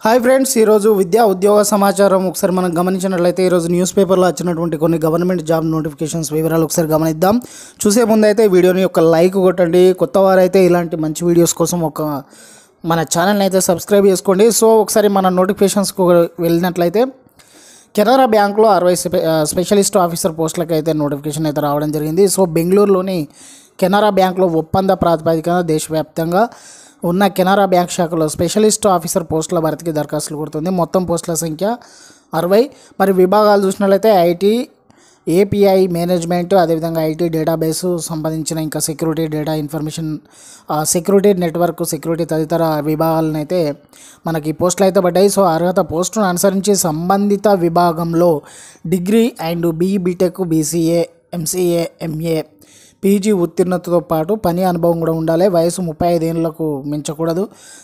Hi friends, ఈరోజు విద్యా ఉద్యోగ సమాచారం ఒకసారి మనం గమనించినట్లయితే ఈరోజు న్యూస్ పేపర్లో వచ్చినటువంటి కొన్ని గవర్నమెంట్ జాబ్ నోటిఫికేషన్స్ వివరాలు ఒకసారి గమనిద్దాం. చూసే ముందు అయితే వీడియోని ఒక లైక్ కొట్టండి. కొత్త వారైతే ఇలాంటి మంచి వీడియోస్ కోసం మన ఛానల్ని అయితే సబ్స్క్రైబ్ చేసుకోండి. సో ఒకసారి మన నోటిఫికేషన్స్కు వెళ్ళినట్లయితే కెనరా బ్యాంక్లో 60 స్పెషలిస్ట్ ఆఫీసర్ పోస్టులకు అయితే నోటిఫికేషన్ అయితే రావడం జరిగింది. సో బెంగళూరులోని కెనరా బ్యాంక్లో ఒప్పంద ప్రాతిపదికన దేశవ్యాప్తంగా ఉన్న కెనరా బ్యాంక్ శాఖలో స్పెషలిస్ట్ ఆఫీసర్ పోస్టుల భర్తీకి దరఖాస్తులు కోరుతుంది. మొత్తం పోస్టుల సంఖ్య 60. మరి విభాగాలు చూసినట్లయితే ఐటీ, ఏపీఐ మేనేజ్మెంట్, అదేవిధంగా ఐటీ డేటాబేసు సంబంధించిన ఇంకా security, data information, security network, security తదితర విభాగాలను అయితే మనకి పోస్టులు అయితే పడ్డాయి. సో అర్హత పోస్టును అనుసరించి సంబంధిత విభాగంలో degree and BTech, BCA, MCA, MA, PG ఉత్తీర్ణతతో పాటు పని అనుభవం కూడా ఉండాలి. వయసు 35 ఏళ్ళకు మించకూడదు.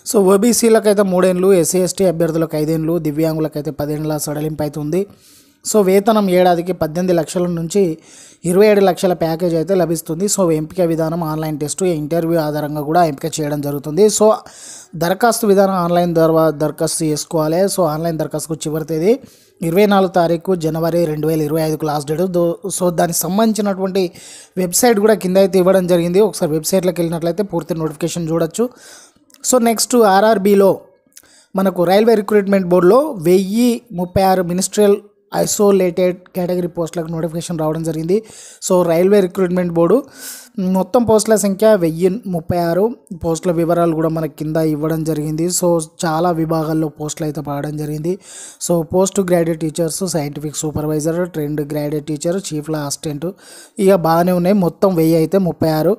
సో ఓబీసీలకు అయితే 3 ఏళ్ళు, ఎస్సీ ఎస్టీ అభ్యర్థులకు 5 ఏళ్ళు, దివ్యాంగులకు అయితే 10 ఏళ్ళ సడలింపు అవుతుంది. సో వేతనం ఏడాదికి 18 లక్షల నుంచి 27 లక్షల ప్యాకేజ్ అయితే లభిస్తుంది. సో ఎంపిక విధానం ఆన్లైన్ టెస్టు, ఇంటర్వ్యూ ఆధారంగా కూడా ఎంపిక చేయడం జరుగుతుంది. సో దరఖాస్తు విధానం ఆన్లైన్ ద్వారా దరఖాస్తు చేసుకోవాలి. సో ఆన్లైన్ దరఖాస్తుకు చివరి తేదీ 24 తారీఖు జనవరి 2025 లాస్ట్ డేట్. సో దానికి సంబంధించినటువంటి వెబ్సైట్ కూడా కింద అయితే ఇవ్వడం జరిగింది. ఒకసారి వెబ్సైట్లోకి వెళ్ళినట్లయితే పూర్తి నోటిఫికేషన్ చూడొచ్చు. సో నెక్స్ట్ ఆర్ఆర్బీలో మనకు రైల్వే రిక్రూట్మెంట్ బోర్డులో 1036 మినిస్ట్రియల్ ఐసోలేటెడ్ కేటగిరీ పోస్టులకు నోటిఫికేషన్ రావడం జరిగింది. సో రైల్వే రిక్రూట్మెంట్ బోర్డు మొత్తం పోస్టుల సంఖ్య 1036. పోస్టుల వివరాలు కూడా మనకి కింద ఇవ్వడం జరిగింది. సో చాలా విభాగాల్లో పోస్టులు అయితే పడడం జరిగింది. So post graduate teachers, scientific supervisor, trained graduate teacher, chief లా అసిస్టెంట్ ఇక బాగానే ఉన్నాయి. మొత్తం 1000 అయితే 36.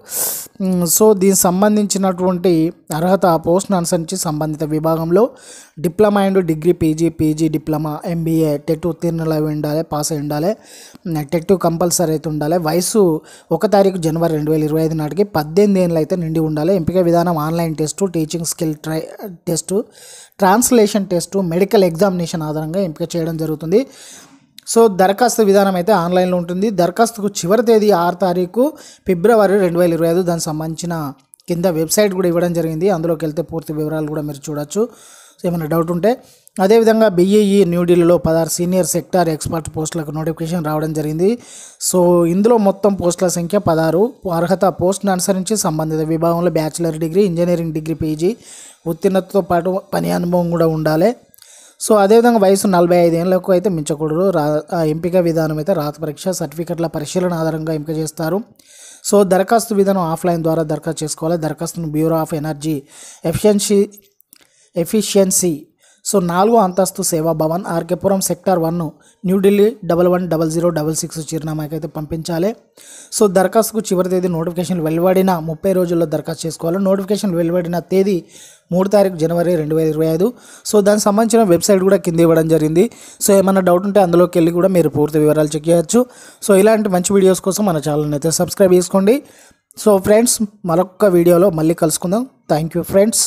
సో దీనికి సంబంధించినటువంటి అర్హత ఆ పోస్ట్ను అనుసరించి సంబంధిత విభాగంలో diploma and degree, PG diploma, MBA, TET ఉత్తీర్ణులు అవి ఉండాలి, పాస్ అయి ఉండాలి. టెట్ కంపల్సరీ అయితే ఉండాలి. వయసు 1 తారీఖు జనవరి 2025 నాటికి 18 ఏళ్ళు అయితే నిండి ఉండాలి. ఎంపిక విధానం online test, teaching skill test, translation test, medical examination ఆధారంగా ఎంపిక చేయడం జరుగుతుంది. సో దరఖాస్తు విధానం అయితే ఆన్లైన్లో ఉంటుంది. దరఖాస్తుకు చివరి తేదీ 6 తారీఖు ఫిబ్రవరి 2025. దానికి సంబంధించిన కింద వెబ్సైట్ కూడా ఇవ్వడం జరిగింది. అందులోకి వెళ్తే పూర్తి వివరాలు కూడా మీరు చూడొచ్చు. సో ఏమైనా డౌట్ ఉంటే. అదేవిధంగా బీఈఈ న్యూఢిల్లీలో 16 సీనియర్ సెక్టార్ ఎక్స్పర్ట్ పోస్టులకు నోటిఫికేషన్ రావడం జరిగింది. సో ఇందులో మొత్తం పోస్టుల సంఖ్య 16. అర్హత పోస్టును అనుసరించి సంబంధిత విభాగంలో bachelor degree, engineering degree, PG ఉత్తీర్ణతతో పాటు పని అనుభవం కూడా ఉండాలి. సో అదేవిధంగా వయసు 45 ఏళ్ళకు అయితే మించకూడదు. ఎంపిక విధానం అయితే రాత పరీక్ష, సర్టిఫికెట్ల పరిశీలన ఆధారంగా ఎంపిక చేస్తారు. సో దరఖాస్తు విధానం ఆఫ్లైన్ ద్వారా దరఖాస్తు చేసుకోవాలి. దరఖాస్తును bureau of energy efficiency so 4వ అంతస్తు సేవా భవన్, ఆర్కేపురం, సెక్టార్ 1, న్యూఢిల్లీ 110066 చిరునామాకి అయితే పంపించాలి. సో దరఖాస్తుకు చివరి తేదీ నోటిఫికేషన్ వెలువడిన 30 రోజుల్లో దరఖాస్తు చేసుకోవాలి. నోటిఫికేషన్ వెలువడిన తేదీ 3 తారీఖు జనవరి 2025. సో దానికి సంబంధించిన వెబ్సైట్ కూడా కింద ఇవ్వడం జరిగింది. సో ఏమైనా డౌట్ ఉంటే అందులోకి వెళ్ళి కూడా మీరు పూర్తి వివరాలు చెక్ చేయొచ్చు. సో ఇలాంటి మంచి వీడియోస్ కోసం మన ఛానల్ని అయితే సబ్స్క్రైబ్ చేసుకోండి. సో ఫ్రెండ్స్, మరొక వీడియోలో మళ్ళీ కలుసుకుందాం. Thank you friends.